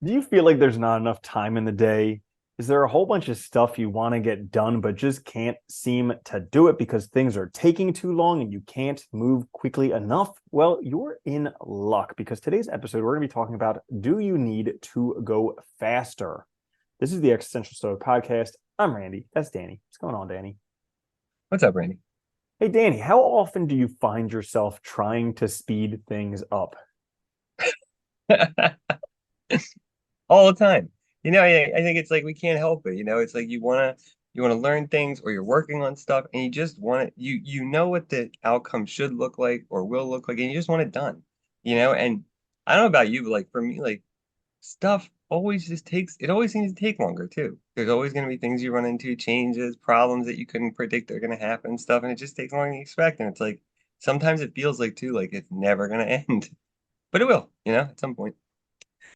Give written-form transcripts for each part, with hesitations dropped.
Do you feel like there's not enough time in the day? Is there a whole bunch of stuff you want to get done, but just can't seem to do it because things are taking too long and you can't move quickly enough? Well, you're in luck because today's episode, we're going to be talking about, do you need to go faster? This is the Existential Stoic podcast. I'm Randy. That's Danny. What's going on, Danny? What's up, Randy? Hey, Danny, how often do you find yourself trying to speed things up? All the time. I think it's like we can't help it. It's like you wanna learn things or you're working on stuff and you just want it, you know what the outcome should look like or will look like, and you just want it done. And I don't know about you, but like for me, like stuff always just takes it always seems to take longer too. There's always gonna be things you run into, changes, problems that you couldn't predict are gonna happen and stuff, and it just takes longer than you expect. And it's like sometimes it feels like too, like it's never gonna end. But it will, at some point.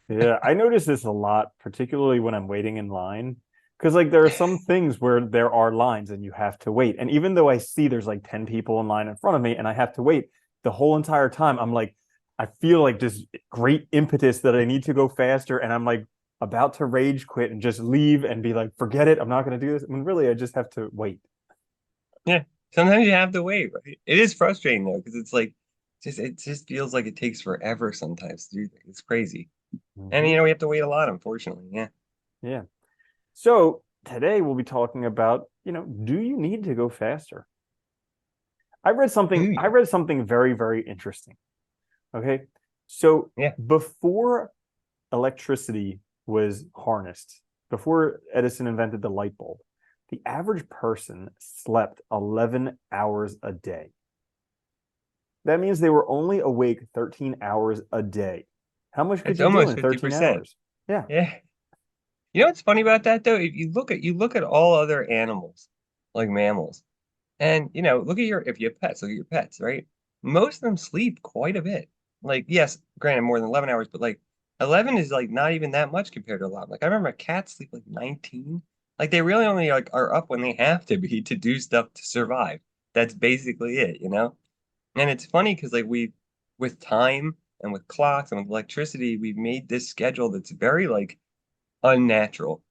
Yeah, I notice this a lot, particularly when I'm waiting in line. Because like there are some things where there are lines and you have to wait. And even though I see there's like 10 people in line in front of me and I have to wait the whole entire time, I'm like, I feel like this great impetus that I need to go faster. And I'm like about to rage quit and just leave and be like, forget it, I'm not gonna do this. I mean, really, I just have to wait. Yeah. Sometimes you have to wait, right? It is frustrating though, because it's like it just feels like it takes forever sometimes to do things. It's crazy. And Hmm. we have to wait a lot, unfortunately. Yeah. Yeah. So today we'll be talking about, do you need to go faster? Do I you? read something very, very interesting. Okay. So Yeah. before electricity was harnessed, before Edison invented the light bulb, the average person slept 11 hours a day. That means they were only awake 13 hours a day. How much could It's you do almost in 13 50%. hours? Yeah. Yeah. You know what's funny about that though? If you look at all other animals, like mammals, and look at your if you have pets, look at your pets, right? Most of them sleep quite a bit. Like, yes, granted more than 11 hours, but like 11 is like not even that much compared to a lot. Like I remember cats sleep like 19. Like they really only like are up when they have to be to do stuff to survive. That's basically it. And it's funny because like we with time and with clocks and with electricity, we've made this schedule that's very like unnatural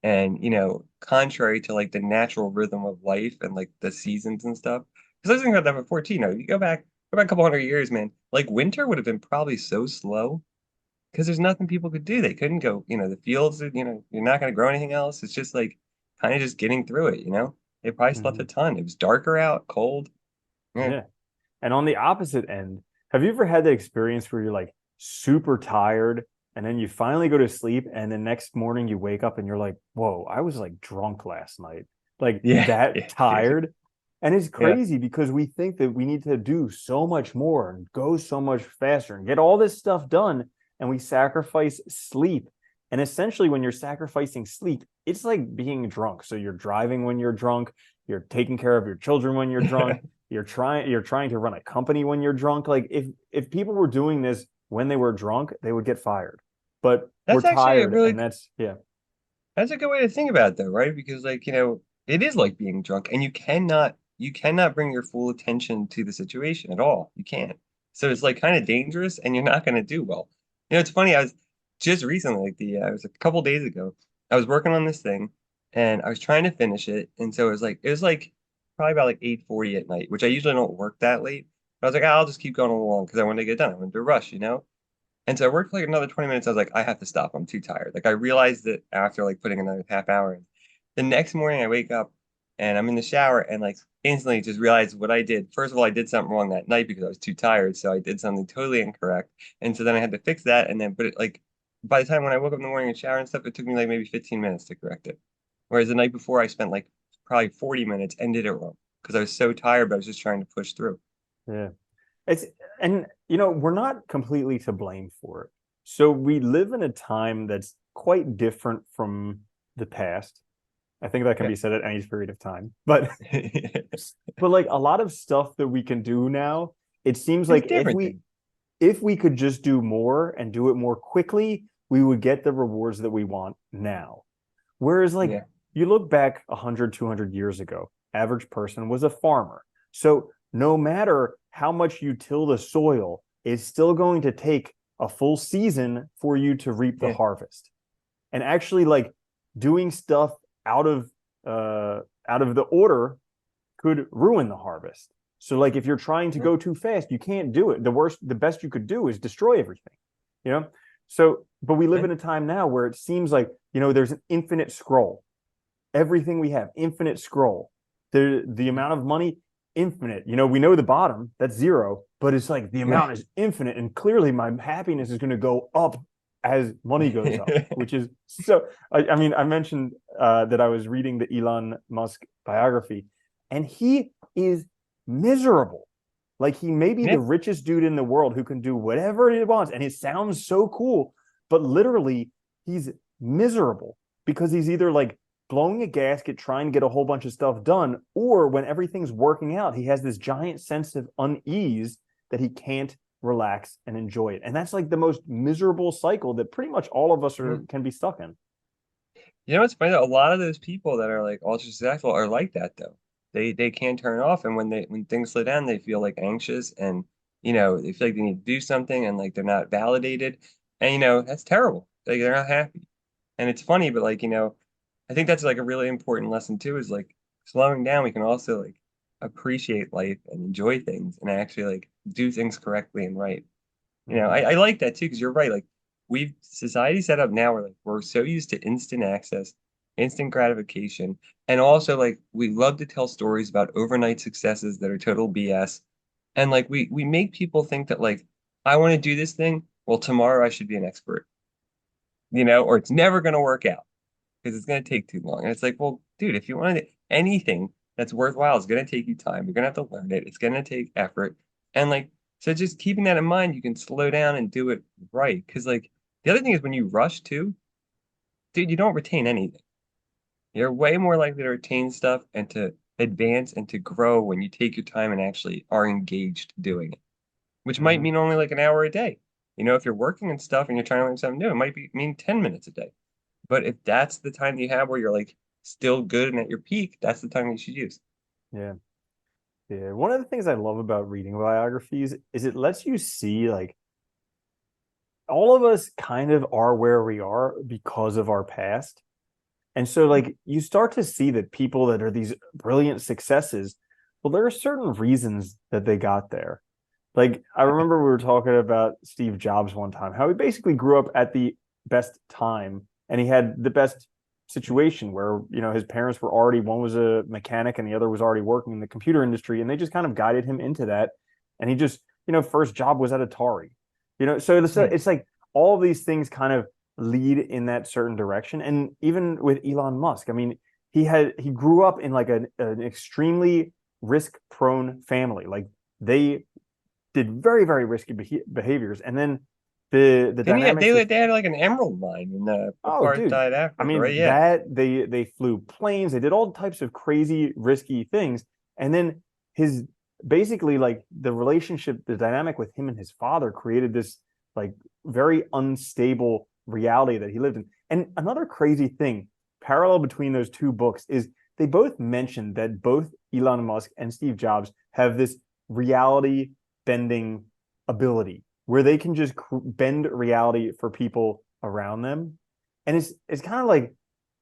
and contrary to like the natural rhythm of life and like the seasons and stuff. Because I was thinking about that before too. You go back a couple hundred years, man. Like winter would have been probably so slow because there's nothing people could do. They couldn't go. The fields. You're not going to grow anything else. It's just like kind of just getting through it. They probably slept Mhm. a ton. It was darker out, cold. Yeah. Yeah. And on the opposite end, have you ever had the experience where you're like super tired and then you finally go to sleep and the next morning you wake up and you're like, whoa, I was like drunk last night, like Yeah. that Yeah. tired? And it's Yeah. crazy because we think that we need to do so much more and go so much faster and get all this stuff done. And we sacrifice sleep. And essentially, when you're sacrificing sleep, it's like being drunk. So you're driving when you're drunk, you're taking care of your children when you're drunk, you're trying to run a company when you're drunk. Like if people were doing this when they were drunk, they would get fired. But we're That's actually a tired, really and that's yeah. That's a good way to think about it, though, right? Because like, it is like being drunk and you cannot bring your full attention to the situation at all. You can't. So it's like kind of dangerous and you're not going to do well. It's funny. I was just recently, like it was a couple days ago, I was working on this thing and I was trying to finish it. And so it was like probably about like 8:40 at night, which I usually don't work that late. But I was like, I'll just keep going along because I wanted to get done. I wanted to rush. And so I worked for like another 20 minutes. I was like, I have to stop. I'm too tired. Like I realized that after like putting another half hour in. The next morning I wake up and I'm in the shower and like instantly just realized what I did. First of all, I did something wrong that night because I was too tired. So I did something totally incorrect. And so then I had to fix that. And then, but it like by the time when I woke up in the morning and shower and stuff, it took me like maybe 15 minutes to correct it. Whereas the night before I spent like probably 40 minutes and did it wrong because I was so tired, but I was just trying to push through. Yeah. It's and we're not completely to blame for it. So we live in a time that's quite different from the past. I think that can Yeah. be said at any period of time. But like a lot of stuff that we can do now, it seems It's like different thing. if we could just do more and do it more quickly, we would get the rewards that we want now. Whereas, like, Yeah. you look back 100, 200 years ago, average person was a farmer. So no matter how much you till the soil, it's still going to take a full season for you to reap the Yeah. harvest. And actually like doing stuff out of the order could ruin the harvest. So like if you're trying to go too fast, you can't do it. The best you could do is destroy everything, you know? So, but we live Yeah. in a time now where it seems like, there's an infinite scroll. Everything we have, infinite scroll. The amount of money, infinite. We know the bottom, that's zero, but it's like the Yeah. amount is infinite. And clearly my happiness is going to go up as money goes up, which is so. I mean, I mentioned that I was reading the Elon Musk biography, and he is miserable. Like he may be Yeah. the richest dude in the world who can do whatever he wants, and it sounds so cool, but literally he's miserable because he's either like blowing a gasket trying to get a whole bunch of stuff done, or when everything's working out, he has this giant sense of unease that he can't relax and enjoy it. And that's like the most miserable cycle that pretty much all of us can be stuck in. You know what's funny though? A lot of those people that are like ultra successful are like that though. They can't turn it off, and when things slow down, they feel like anxious, and they feel like they need to do something, and like they're not validated, and that's terrible. Like they're not happy, and it's funny, but like I think that's like a really important lesson too. Is like slowing down, we can also like appreciate life and enjoy things, and actually like do things correctly and right. Mm-hmm. I like that too, because you're right. Like we've society set up now where like we're so used to instant access, instant gratification, and also like we love to tell stories about overnight successes that are total BS. And like we make people think that like I want to do this thing, well, tomorrow I should be an expert, or it's never gonna work out because it's gonna take too long. And it's like, well, dude, if you want anything that's worthwhile, it's gonna take you time. You're gonna have to learn it. It's gonna take effort. And like, so just keeping that in mind, you can slow down and do it right. Because like the other thing is when you rush too, dude, you don't retain anything. You're way more likely to retain stuff and to advance and to grow when you take your time and actually are engaged doing it, which might Mm-hmm. mean only like an hour a day. If you're working and stuff and you're trying to learn something new, it might mean 10 minutes a day. But if that's the time you have where you're like still good and at your peak, that's the time you should use. Yeah. Yeah. One of the things I love about reading biographies is it lets you see like all of us kind of are where we are because of our past. And so, like, you start to see that people that are these brilliant successes, well, there are certain reasons that they got there. Like, I remember we were talking about Steve Jobs one time, how he basically grew up at the best time and he had the best situation where, his parents were already, one was a mechanic and the other was already working in the computer industry. And they just kind of guided him into that. And he just, first job was at Atari, so Hmm. it's like all of these things kind of lead in that certain direction. And even with Elon Musk, I mean, he grew up in like an extremely risk prone family. Like they did very, very risky behaviors. And then the Didn't he have, dynamics with, they had like an emerald mine in oh, dude, apartheid I Africa, right? mean, Yeah. that they flew planes, they did all types of crazy, risky things. And then his basically like the relationship, the dynamic with him and his father created this like very unstable reality that he lived in. And another crazy thing, parallel between those two books, is they both mentioned that both Elon Musk and Steve Jobs have this reality bending ability where they can just bend reality for people around them. And it's kind of like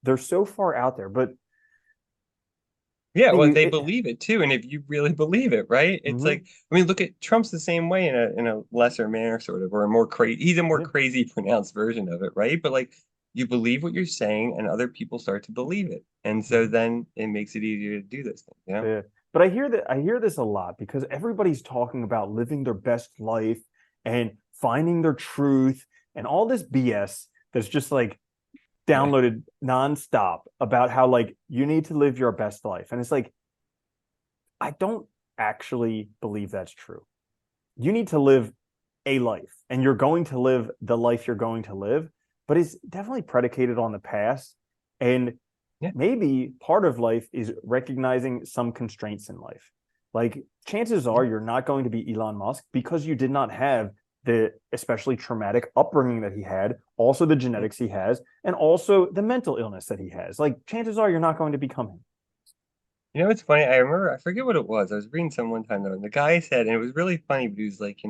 they're so far out there, but Yeah, well, they it, believe it too, and if you really believe it, right? It's mm-hmm, like, I mean, look at Trump's the same way in a lesser manner, sort of, or a more crazy. He's a more yeah, crazy, pronounced version of it, right? But like, you believe what you're saying, and other people start to believe it, and so mm-hmm, then it makes it easier to do this thing. yeah. But I hear this a lot because everybody's talking about living their best life and finding their truth and all this BS that's just like Yeah, downloaded nonstop about how like you need to live your best life. And it's like, I don't actually believe that's true. You need to live a life and you're going to live the life you're going to live, but it's definitely predicated on the past. And yeah, maybe part of life is recognizing some constraints in life. Like chances yeah, are you're not going to be Elon Musk because you did not have the especially traumatic upbringing that he had, also the yeah. genetics he has, and also the mental illness that he has. Like chances are you're not going to become him. It's funny. I remember, I forget what it was. I was reading some one time though, and the guy said, and it was really funny, but he was like,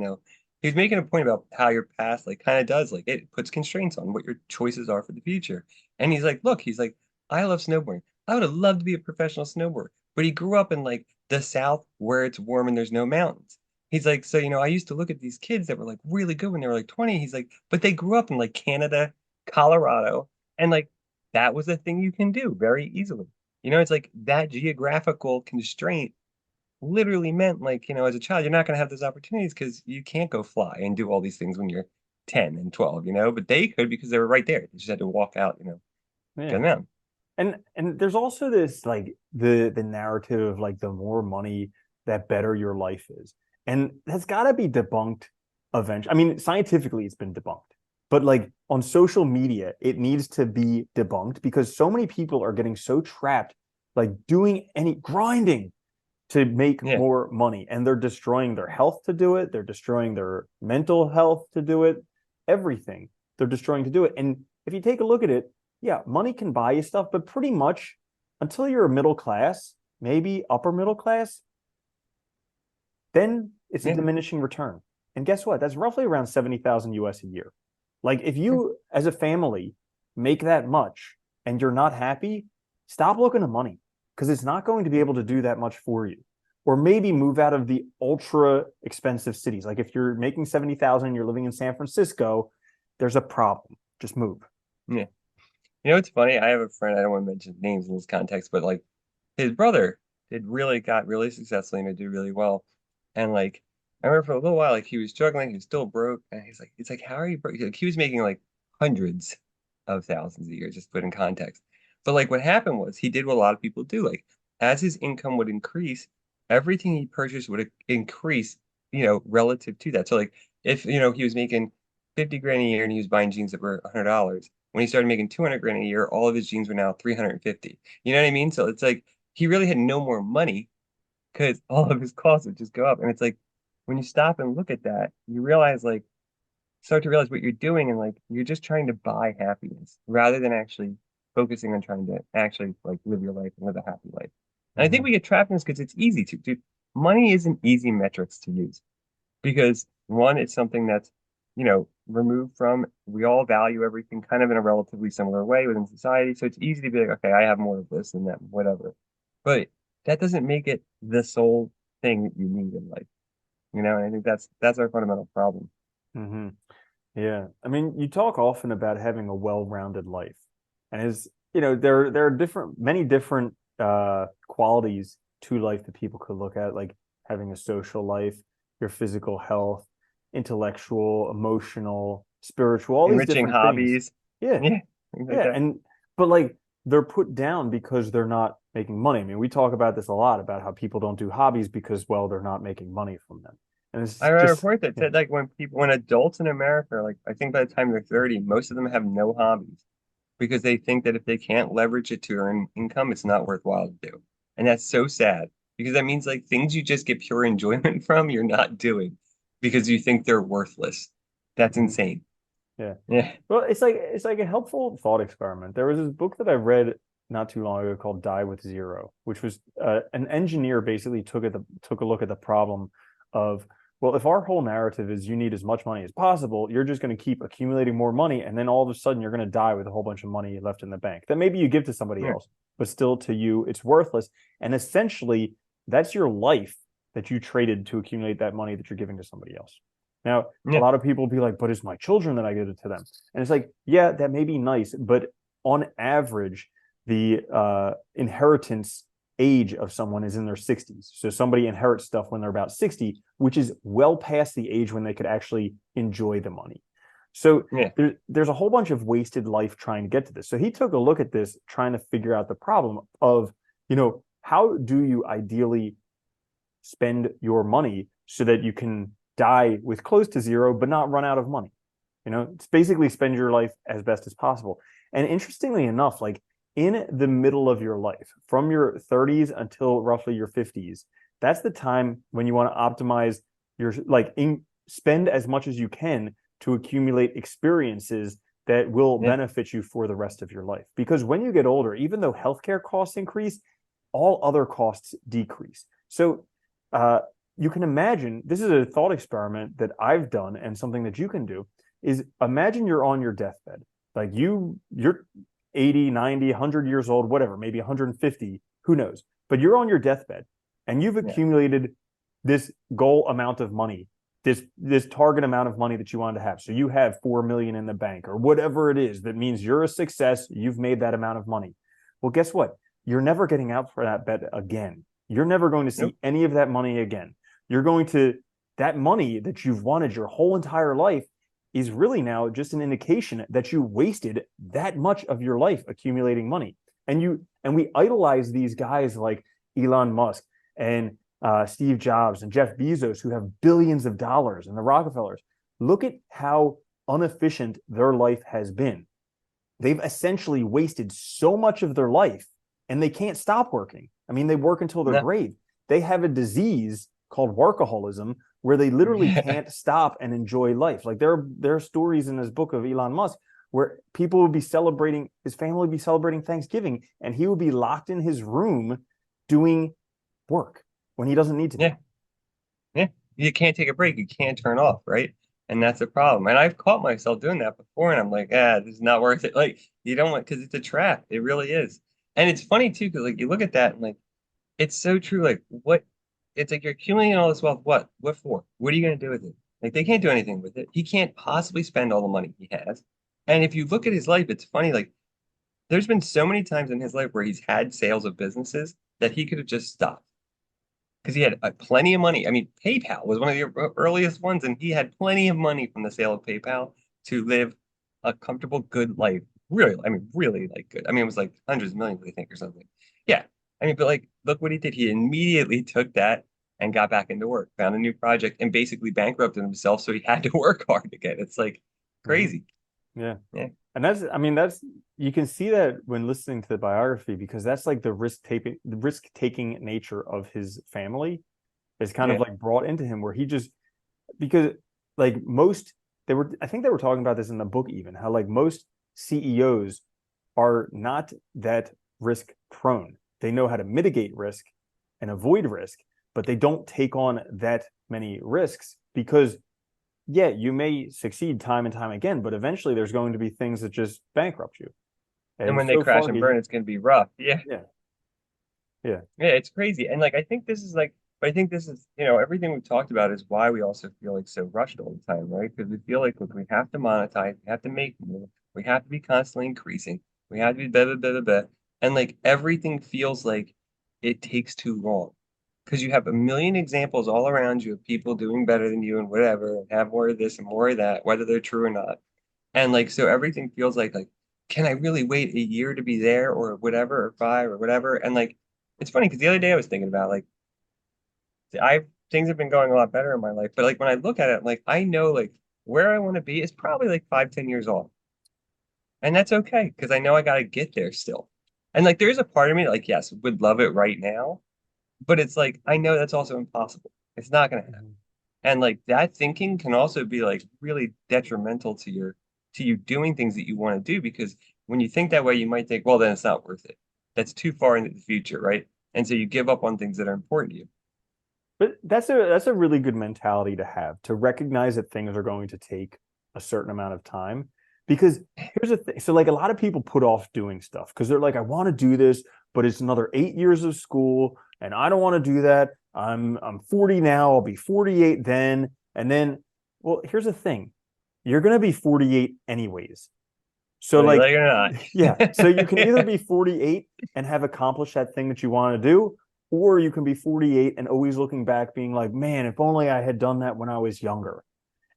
He was making a point about how your past like kind of does like it puts constraints on what your choices are for the future. And he's like, look, he's like, I love snowboarding. I would have loved to be a professional snowboarder, but he grew up in like the South where it's warm and there's no mountains. He's like, so I used to look at these kids that were like really good when they were like 20. He's like, but they grew up in like Canada, Colorado, and like that was a thing you can do very easily. It's like that geographical constraint literally meant like, as a child, you're not going to have those opportunities because you can't go fly and do all these things when you're 10 and 12, but they could because they were right there. They just had to walk out, get Yeah. them out. And there's also this like the narrative of like the more money, that better your life is. And that's got to be debunked eventually. I mean, scientifically it's been debunked. But like on social media, it needs to be debunked because so many people are getting so trapped like doing any grinding to make Yeah. more money, and they're destroying their health to do it, they're destroying their mental health to do it, everything they're destroying to do it. And if you take a look at it, yeah, money can buy you stuff, but pretty much until you're a middle class, maybe upper middle class, then it's a Yeah. diminishing return. And guess what? That's roughly around 70,000 US a year. Like if Yeah. you as a family make that much and you're not happy, stop looking at money because it's not going to be able to do that much for you. Or maybe move out of the ultra expensive cities. Like if you're making 70,000 and you're living in San Francisco, there's a problem. Just move. Yeah. It's funny. I have a friend, I don't want to mention names in this context, but like his brother got really successfully and did really well. And like I remember for a little while, like he was struggling, he was still broke, and he's like, it's like, how are you broke? Like, he was making like hundreds of thousands a year, just to put in context. But like what happened was he did what a lot of people do. Like as his income would increase, everything he purchased would increase, relative to that. So like if he was making 50 grand a year and he was buying jeans that were $100, when he started making 200 grand a year, all of his jeans were now 350. You know what I mean? So it's like he really had no more money because all of his costs would just go up. And it's like when you stop and look at that, you realize like start to realize what you're doing and like you're just trying to buy happiness rather than actually focusing on trying to actually like live your life and live a happy life. And I think Mm-hmm. we get trapped in this because it's easy to, dude. Money isn't easy metrics to use because one, it's something that's, removed from, we all value everything kind of in a relatively similar way within society. So it's easy to be like, okay, I have more of this and that, whatever. But that doesn't make it the sole thing that you need in life, and I think that's our fundamental problem. Mm-hmm. Yeah. I mean, you talk often about having a well-rounded life. And there are many different qualities to life that people could look at, like having a social life, your physical health, intellectual, emotional, spiritual, all these Enriching different things. hobbies. Yeah. Yeah, things like Yeah. that. But like they're put down because they're not making money. I mean, we talk about this a lot about how people don't do hobbies because, well, they're not making money from them. And I it's read a just, report that yeah. said like when adults in America are like, I think by the time they're 30, most of them have no hobbies because they think that if they can't leverage it to earn income, it's not worthwhile to do. And that's so sad because that means like things you just get pure enjoyment from, you're not doing because you think they're worthless. That's Mhm. insane. Yeah. Yeah. Well, it's like a helpful thought experiment. There was this book that I read not too long ago called Die with Zero, which was an engineer basically took a look at the problem of, well, if our whole narrative is you need as much money as possible, you're just going to keep accumulating more money, and then all of a sudden you're going to die with a whole bunch of money left in the bank that maybe you give to somebody Yeah. else, but still to you it's worthless. And essentially, that's your life that you traded to accumulate that money that you're giving to somebody else. Now, a Yeah. lot of people will be like, but it's my children that I give it to them. And it's like, yeah, that may be nice, but on average, the inheritance age of someone is in their 60s. So somebody inherits stuff when they're about 60, which is well past the age when they could actually enjoy the money. So Yeah. there's a whole bunch of wasted life trying to get to this. So he took a look at this, trying to figure out the problem of, how do you ideally spend your money so that you can die with close to zero, but not run out of money. It's basically spend your life as best as possible. And interestingly enough, like in the middle of your life, from your 30s until roughly your 50s, that's the time when you want to optimize spend as much as you can to accumulate experiences that will Yeah. benefit you for the rest of your life. Because when you get older, even though healthcare costs increase, all other costs decrease. So uh, you can imagine, this is a thought experiment that I've done and something that you can do, is imagine you're on your deathbed. Like you're 80, 90, 100 years old, whatever, maybe 150, who knows. But you're on your deathbed and you've Yeah. accumulated this goal amount of money, this target amount of money that you wanted to have. So you have 4 million in the bank or whatever it is that means you're a success, you've made that amount of money. Well, guess what? You're never getting out for that bet again. You're never going to Nope. see any of that money again. You're going to, that money that you've wanted your whole entire life is really now just an indication that you wasted that much of your life accumulating money. And we idolize these guys like Elon Musk and Steve Jobs and Jeff Bezos, who have billions of dollars, and the Rockefellers. Look at how inefficient their life has been. They've essentially wasted so much of their life, and they can't stop working. I mean, they work until their No. grave. They have a disease called workaholism where they literally Yeah. can't stop and enjoy life. Like there are stories in this book of Elon Musk where people would be celebrating, his family would be celebrating Thanksgiving, and he would be locked in his room doing work when he doesn't need to be. Yeah. Yeah. You can't take a break. You can't turn off, right? And that's a problem. And I've caught myself doing that before, and I'm like, this is not worth it. Like, you don't want, because it's a trap. It really is. And it's funny too, because like you look at that and like it's so true. Like what it's like you're accumulating all this wealth. What? What for? What are you gonna do with it? Like they can't do anything with it. He can't possibly spend all the money he has. And if you look at his life, it's funny, like there's been so many times in his life where he's had sales of businesses that he could have just stopped because he had plenty of money. I mean, PayPal was one of the earliest ones, and he had plenty of money from the sale of PayPal to live a comfortable, good life. Really, I mean, really like good. I mean, it was like hundreds of millions, I think, or something. Yeah. I mean, but like, look what he did. He immediately took that and got back into work, found a new project, and basically bankrupted himself. So he had to work hard again. It's like Mhm. crazy. Yeah. Yeah. And that's, I mean, that's, you can see that when listening to the biography, because that's like the risk taking nature of his family is kind of Yeah. like brought into him where he just, because like most, I think they were talking about this in the book even, how like most CEOs are not that risk prone. They know how to mitigate risk and avoid risk, but they don't take on that many risks because yeah, you may succeed time and time again, but eventually there's going to be things that just bankrupt you. And And when they so crash far, and burn, it's going to be rough. Yeah. yeah, yeah, Yeah, it's crazy. And like I think this is like but I think this is, everything we've talked about is why we also feel like so rushed all the time, right? Because we feel like look, we have to monetize, we have to make more, we have to be constantly increasing, we have to be blah blah blah blah blah. And like everything feels like it takes too long. Because you have a million examples all around you of people doing better than you and whatever, and have more of this and more of that, whether they're true or not. And like so everything feels like can I really wait a year to be there or whatever or five or whatever? And like it's funny because the other day I was thinking about like I things have been going a lot better in my life, but like when I look at it, like I know like where I want to be is probably like 5, 10 years off. And that's okay because I know I gotta get there still. And like there's a part of me that, like, yes, would love it right now, but it's like I know that's also impossible. It's not gonna happen. mhm, And like that thinking can also be like really detrimental to you doing things that you want to do because when you think that way, you might think, well, then it's not worth it. That's too far into the future, right? And so you give up on things that are important to you. but that's a really good mentality to have, to recognize that things are going to take a certain amount of time. Because here's the thing, so like a lot of people put off doing stuff because they're like, I want to do this, but it's another 8 years of school, and I don't want to do that. I'm 40 now, I'll be 48 then, and then, well, here's the thing, you're gonna be 48 anyways. So Whether you like, like it or yeah. So you not. can either be 48 and have accomplished that thing that you want to do, or you can be 48 and always looking back being like, man, if only I had done that when I was younger.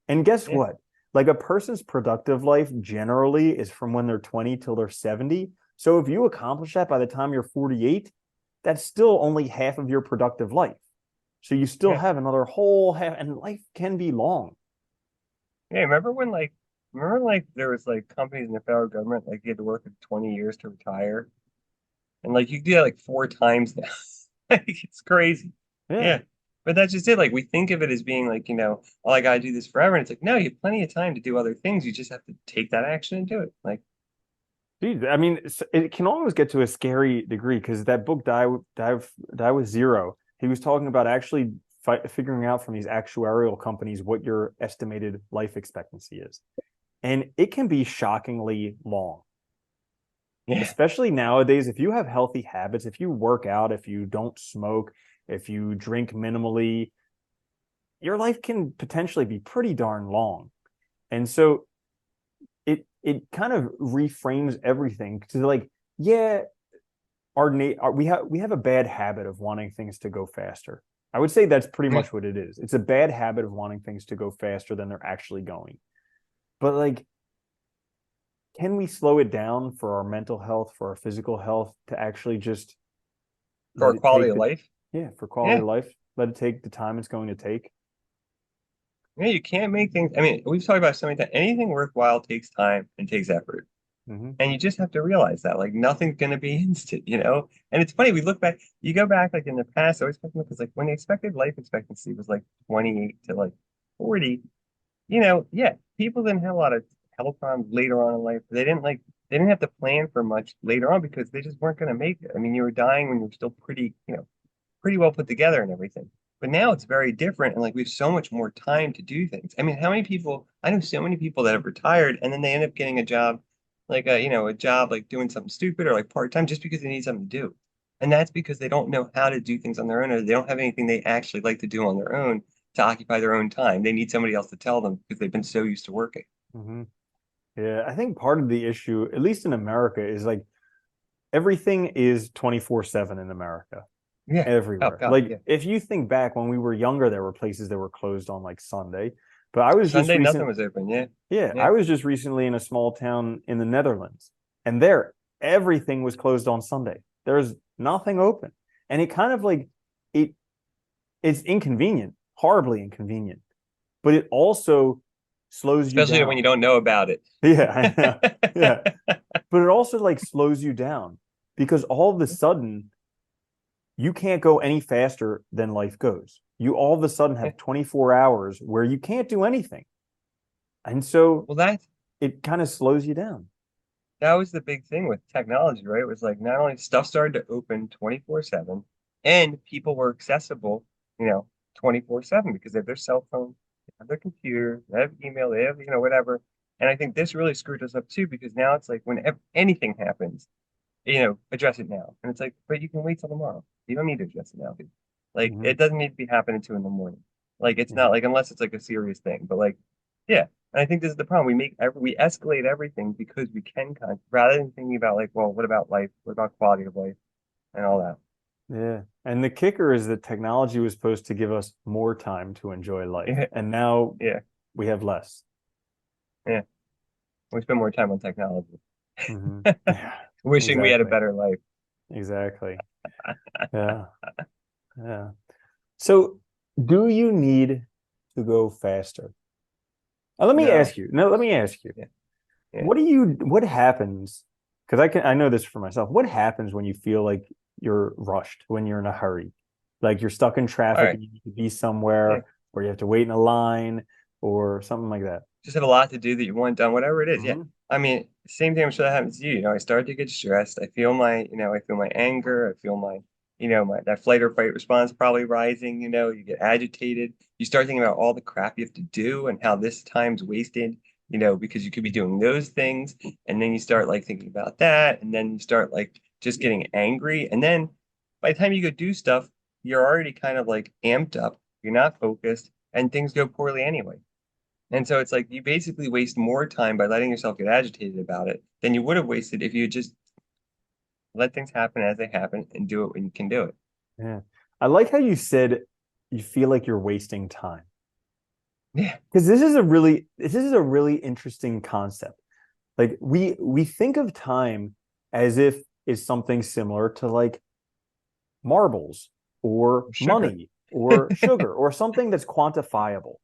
And guess Yeah, what? Like a person's productive life generally is from when they're 20 till they're 70. So if you accomplish that by the time you're 48, that's still only half of your productive life. So you still yeah, have another whole half, and life can be long. yeah. Remember like there was like companies in the federal government like you had to work like 20 years to retire, and like you do that like 4 times now. Like it's crazy. Yeah. Yeah, but that's just it. Like we think of it as being like oh, I gotta do this forever, and it's like no, you have plenty of time to do other things. You just have to take that action and do it. Like Dude, I mean, it can almost get to a scary degree because that book, Die with Zero, he was talking about actually figuring out from these actuarial companies what your estimated life expectancy is. And it can be shockingly long, Yeah. especially nowadays. If you have healthy habits, if you work out, if you don't smoke, if you drink minimally, your life can potentially be pretty darn long. And so it kind of reframes everything to like, yeah, we have a bad habit of wanting things to go faster. I would say that's pretty Yeah. much what it is. It's a bad habit of wanting things to go faster than they're actually going. But like, can we slow it down for our mental health, for our physical health, to actually just For let it quality take of the, life. yeah, for quality Yeah. of life, let it take the time it's going to take? Yeah, you can't make things. I mean, we've talked about so many times. Anything worthwhile takes time and takes effort. Mm-hmm. And you just have to realize that, like, nothing's going to be instant, you know? And it's funny, we look back, you go back, like, in the past, I always think, because, like, when the expected life expectancy was, like, 28 to, like, 40, yeah, people didn't have a lot of health problems later on in life. They didn't have to plan for much later on because they just weren't going to make it. I mean, you were dying when you were still pretty, pretty well put together and everything. But now it's very different, and like we have so much more time to do things. I mean, how many people? I know so many people that have retired and then they end up getting a job, like a job like doing something stupid or like part time, just because they need something to do. And that's because they don't know how to do things on their own, or they don't have anything they actually like to do on their own to occupy their own time. They need somebody else to tell them because they've been so used to working. Mm-hmm. Yeah, I think part of the issue, at least in America, is like everything is 24/7 in America, Yeah. Oh everywhere. God, Like yeah. if you think back when we were younger, there were places that were closed on like Sunday. But I was just Sunday, nothing recent, was open. Yeah. yeah, Yeah. I was just recently in a small town in the Netherlands, and there everything was closed on Sunday. There's nothing open. And it kind of like it it's inconvenient, horribly inconvenient, but it also slows you Especially when down. you don't know about it. Yeah, I know. Yeah. But it also like slows you down because all of a sudden you can't go any faster than life goes. You all of a sudden have 24 hours where you can't do anything. And so Well, that it kind of slows you down. that was the big thing with technology, right? It was like not only stuff started to open 24/7 and people were accessible, 24/7 because they have their cell phone, they have their computer, they have email, they have, whatever. And I think this really screwed us up too because now it's like whenever anything happens, address it now. And it's like, but you can wait till tomorrow. You don't need to address it now, dude. Like Mm-hmm. it doesn't need to be happening 2 in the morning. Like it's Yeah. not like unless it's like a serious thing. But like, yeah. And I think this is the problem. We escalate everything because we can rather than thinking about like, well, what about life? What about quality of life and all that? Yeah. And the kicker is that technology was supposed to give us more time to enjoy life. Yeah, And now yeah, we have less. yeah. We spend more time on technology, Mm-hmm. Yeah, wishing we had a exactly. better life. Exactly. Yeah. Yeah. So do you need to go faster? Let me No. ask you. No, let me ask you. Yeah, yeah. What happens? Because I know this for myself. What happens when you feel like you're rushed, when you're in a hurry? Like you're stuck in All traffic right. and you need to be Yeah. somewhere, or you have to wait in a line or something like that. Just have a lot to do that you want done, whatever it is. Yeah. Mm-hmm. I mean, same thing I'm sure that happens to you. I start to get stressed. I feel my anger. I feel my that flight or fight response probably rising. You get agitated. You start thinking about all the crap you have to do and how this time's wasted, because you could be doing those things. And then you start like thinking about that. And then you start like just getting angry. And then by the time you go do stuff, you're already kind of like amped up. You're not focused and things go poorly anyway. And so it's like you basically waste more time by letting yourself get agitated about it than you would have wasted if you just let things happen as they happen and do it when you can do it. Yeah. I like how you said you feel like you're wasting time. Yeah. Because this is a really interesting concept. Like we think of time as if it's something similar to like marbles or Sugar. money or sugar or something that's quantifiable.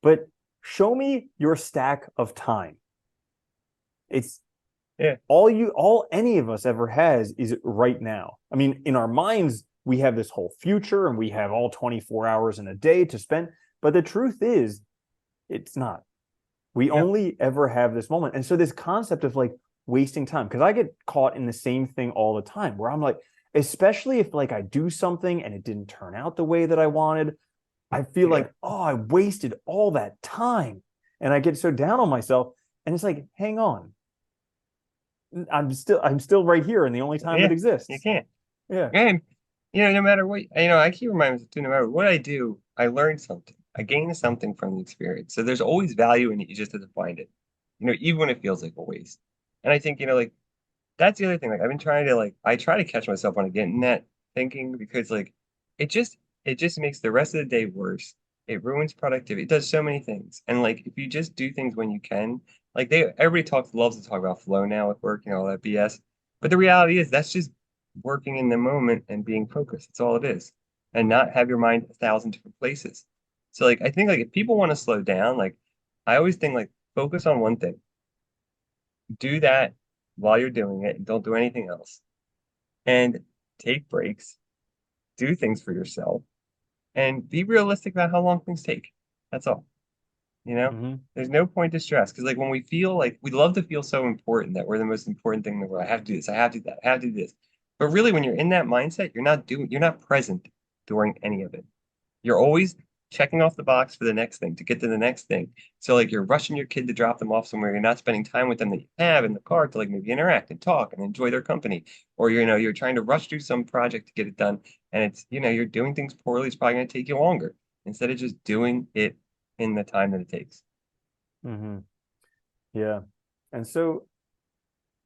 But show me your stack of time. It's Yeah. all any of us ever has is right now. I mean, in our minds, we have this whole future and we have all 24 hours in a day to spend. But the truth is, it's not. We No. only ever have this moment. And so this concept of like wasting time, because I get caught in the same thing all the time where I'm like, especially if like I do something and it didn't turn out the way that I wanted, I feel Yeah. like, oh, I wasted all that time. And I get so down on myself. And it's like, hang on. I'm still right here in the only time that Yeah, you exists. can't. Yeah. And no matter what, I keep reminding myself too, no matter what I do, I learn something. I gain something from the experience. So there's always value in it. You just have to find it. Even when it feels like a waste. And I think, like that's the other thing. Like I've been trying to I try to catch myself when I get in that thinking because it just it just makes the rest of the day worse. It ruins productivity. It does so many things. And if you just do things when you can, everybody loves to talk about flow now with work and all that BS. But the reality is that's just working in the moment and being focused. That's all it is. And not have your mind 1,000 different places. So I think if people want to slow down, I always think focus on one thing. Do that while you're doing it and don't do anything else. And take breaks, do things for yourself, and be realistic about how long things take. That's all. You know, Hmm. there's no point to stress because when we feel we love to feel so important that we're the most important thing in the world. I have to do this. I have to do that. I have to do this. But really, when you're in that mindset, you're not present during any of it. You're always checking off the box for the next thing to get to the next thing. So you're rushing your kid to drop them off somewhere. You're not spending time with them that you have in the car to maybe interact and talk and enjoy their company. Or you're trying to rush through some project to get it done. And it's, you're doing things poorly. It's probably going to take you longer instead of just doing it in the time that it takes. Hmm. Yeah. And so,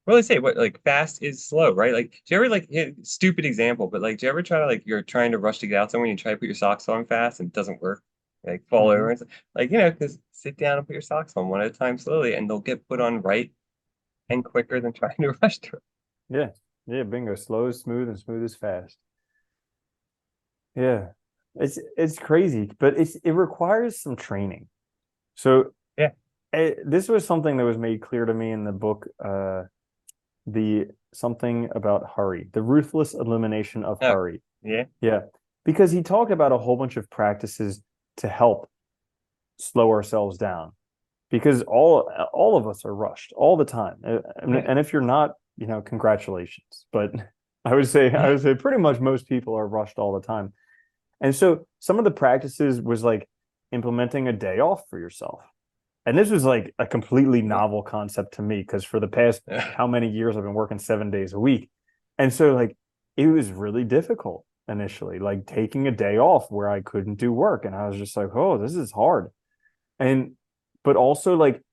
Well, they say what fast is slow, right? Do you ever stupid example, but do you ever try to you're trying to rush to get out somewhere and you try to put your socks on fast and it doesn't work? Fall over mhm. and because sit down and put your socks on one at a time slowly and they'll get put on right and quicker than trying to rush through. Yeah. Yeah. Bingo. Slow is smooth and smooth is fast. Yeah. It's crazy, but it requires some training. So Yeah. this was something that was made clear to me in the book, the something about hurry, the ruthless elimination of Oh, hurry. yeah. Yeah. Because he talked about a whole bunch of practices to help slow ourselves down. Because all of us are rushed all the time. Yeah. And if you're not, congratulations. But I would say pretty much most people are rushed all the time. And so some of the practices was like implementing a day off for yourself. And this was like a completely Yeah. novel concept to me because for the past Yeah. how many years I've been working 7 days a week. And so like it was really difficult initially, like taking a day off where I couldn't do work. And I was just like, oh, this is hard. And but also like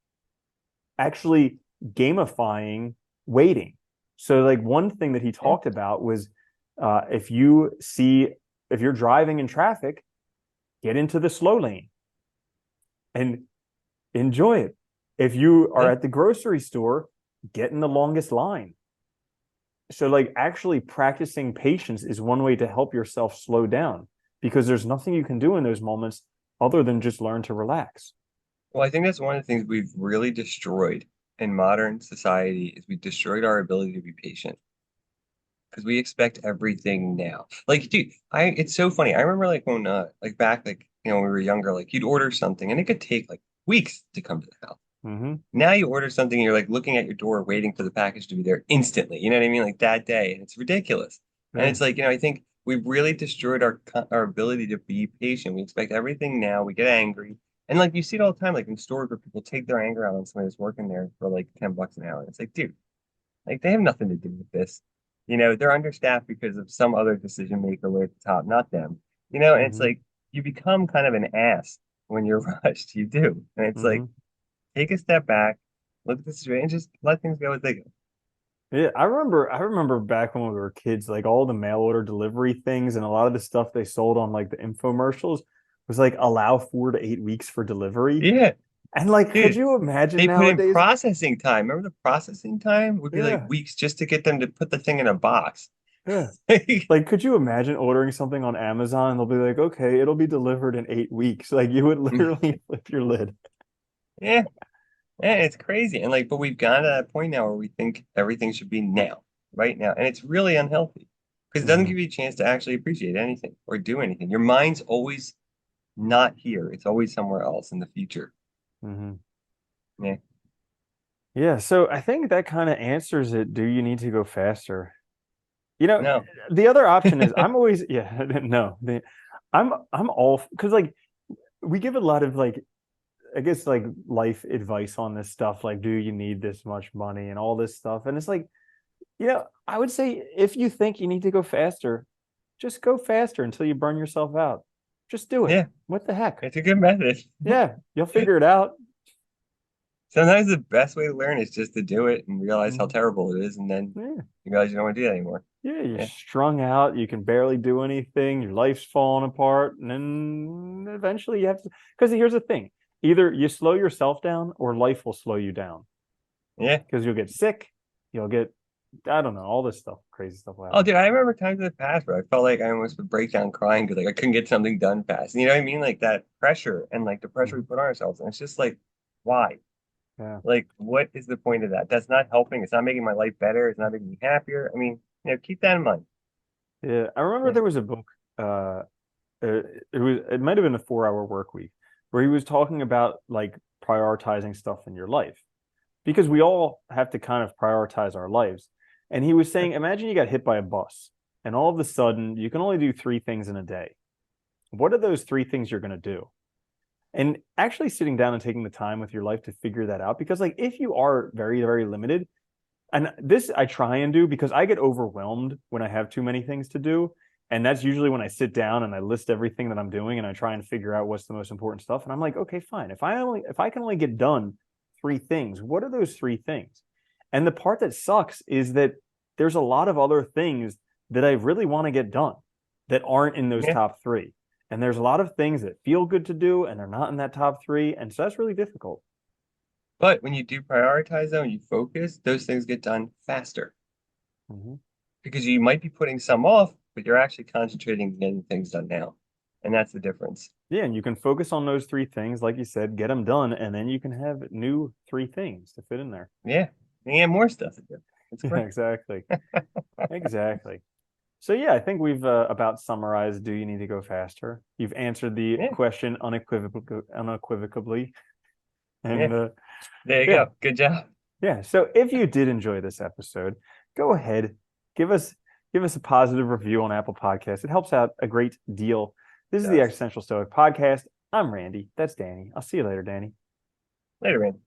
actually gamifying waiting. So like one thing that he Yeah. talked about was if you're driving in traffic, get into the slow lane and enjoy it. If you are Yeah. at the grocery store, get in the longest line. So like actually practicing patience is one way to help yourself slow down because there's nothing you can do in those moments other than just learn to relax. Well, I think that's one of the things we've really destroyed in modern society is we've destroyed our ability to be patient. Because we expect everything now. Dude, it's so funny. I remember when back when we were younger, you'd order something and it could take weeks to come to the house. Mm-hmm. Now you order something and you're looking at your door waiting for the package to be there instantly. You know what I mean? Like that day. And it's ridiculous. And Yeah. it's I think we've really destroyed our ability to be patient. We expect everything now. We get angry. And you see it all the time, in stores where people take their anger out on somebody that's working there for $10 an hour. It's dude, they have nothing to do with this. They're understaffed because of some other decision maker way at the top, not them. And it's Mm-hmm. you become kind of an ass when you're rushed. You do. And it's Mm-hmm. take a step back, look at the situation, and just let things go as they go. Yeah, I remember back when we were kids, like all the mail order delivery things and a lot of the stuff they sold on like the infomercials was like allow 4 to 8 weeks for delivery. Yeah, And like, could dude. you imagine They put in nowadays? processing time. Remember the processing time would be Yeah, weeks just to get them to put the thing in a box. yeah. Like, could you imagine ordering something on Amazon and they'll be like, okay, it'll be delivered in 8 weeks. Like you would literally flip your lid. Yeah, yeah, it's crazy. And but we've gotten to that point now where we think everything should be now, right now. And it's really unhealthy because it doesn't Hmm. give you a chance to actually appreciate anything or do anything. Your mind's always not here. It's always somewhere else in the future. Hmm. Yeah. Yeah, so I think that kind of answers it. Do you need to go faster? You know, No. the other option is I'm always yeah, no. I'm all because like we give a lot of like, I guess like life advice on this stuff, like, do you need this much money and all this stuff? And it's like, I would say if you think you need to go faster, just go faster until you burn yourself out. Just do it. Yeah, What the heck? it's a good method. Yeah, you'll figure it out. Sometimes the best way to learn is just to do it and realize how Mhm. terrible it is, and then Yeah. you realize you don't want to do that anymore. Yeah, you're Yeah, strung out, you can barely do anything, your life's falling apart, and then eventually you have to, because here's the thing, either you slow yourself down or life will slow you down. yeah. Because you'll get sick, you'll get, I don't know, all this stuff, crazy stuff will Oh, happen. dude, I remember times in the past where I felt like I almost would break down crying because like I couldn't get something done fast. You know what I mean? Like that pressure and like the pressure we Mhm. put on ourselves. And it's just like, why? Yeah. Like, what is the point of that? That's not helping. It's not making my life better. It's not making me happier. I mean, keep that in mind. Yeah. I remember Yeah. there was a book, it might have been a 4 hour work week where he was talking about like prioritizing stuff in your life. Because we all have to kind of prioritize our lives. And he was saying, imagine you got hit by a bus and all of a sudden you can only do three things in a day. What are those three things you're going to do? And actually sitting down and taking the time with your life to figure that out. Because, like, if you are very, very limited, and this I try and do because I get overwhelmed when I have too many things to do. And that's usually when I sit down and I list everything that I'm doing and I try and figure out what's the most important stuff. And I'm like, okay, fine. If I can only get done three things, what are those three things? And the part that sucks is that there's a lot of other things that I really want to get done that aren't in those Yeah. top three. And there's a lot of things that feel good to do and they're not in that top three. And so that's really difficult. But when you do prioritize them, you focus, those things get done faster Mhm. because you might be putting some off, but you're actually concentrating on getting things done now. And that's the difference. Yeah, and you can focus on those three things, like you said, get them done, and then you can have new three things to fit in there. Yeah. And more stuff to do. It's Yeah, great. exactly. Exactly. So yeah, I think we've about summarized, do you need to go faster? You've answered the Yeah. question unequivocally. And Yeah. There you yeah, go. Good job. yeah. So if you did enjoy this episode, go ahead, give us give us a positive review on Apple Podcasts. It helps out a great deal. This It is the does. Existential Stoic Podcast. I'm Randy. That's Danny. I'll see you later, Danny. Later, man.